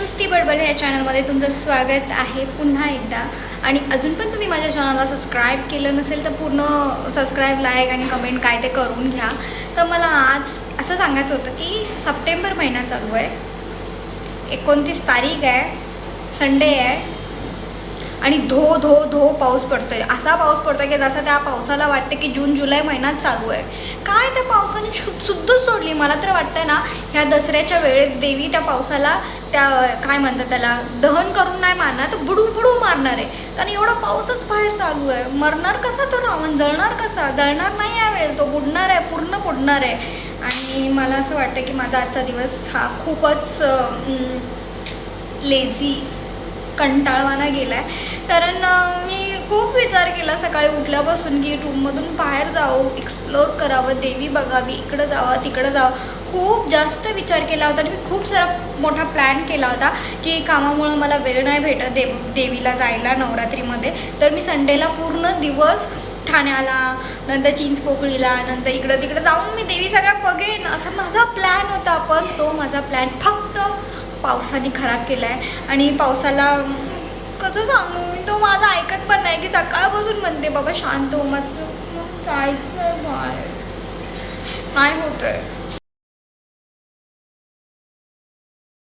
नुसती बडबड ह्या चॅनलमध्ये तुमचं स्वागत आहे पुन्हा एकदा. आणि अजून पण तुम्ही माझ्या चॅनलला सबस्क्राईब केलं नसेल तर पूर्ण सबस्क्राईब, लाईक आणि कमेंट काय ते करून घ्या. तर मला आज असं सांगायचं होतं की सप्टेंबर महिना चालू आहे, 29 तारीख आहे, संडे आहे आणि धो धो धो पाऊस पडतो आहे. असा पाऊस पडतो आहे की जसं त्या पावसाला वाटते की जून जुलै महिनाच चालू आहे. काय त्या पावसाने सुद्धच सोडली. मला तर वाटतं ना ह्या दसऱ्याच्या वेळेस देवी त्या पावसाला त्या काय म्हणतात त्याला दहन करून नाही मारणार तर बुडू बुडू मारणार आहे. कारण एवढा पाऊसच बाहेर चालू आहे. मरणार कसा तो रावण, जळणार कसा? जळणार नाही यावेळेस, तो बुडणार आहे, पूर्ण बुडणार आहे. आणि मला असं वाटतं की माझा आजचा दिवस हा खूपच लेझी कंटाळवाना गेला आहे. कारण मी खूप विचार केला सकाळी उठल्यापासून की रूममधून बाहेर जावं, एक्सप्लोर करावं, देवी बघावी, इकडं जावं तिकडं जावं. खूप जास्त विचार केला होता आणि मी खूप सारा मोठा प्लॅन केला होता की कामामुळं मला वेळ नाही भेटत देवीला जायला नवरात्रीमध्ये. तर मी संडेला पूर्ण दिवस ठाण्याला, नंतर चिंचपोकळीला, नंतर इकडं तिकडं जाऊन मी देवी सगळ्या बघेन असा माझा प्लॅन होता. पण तो माझा प्लॅन फक्त पावसाने खराब केला आहे. आणि पावसाला कसं सांगू मी, तो माझा ऐकत पण नाही की सकाळपासून म्हणते बाबा शांत हो, माझं जायचं नाही होत आहे.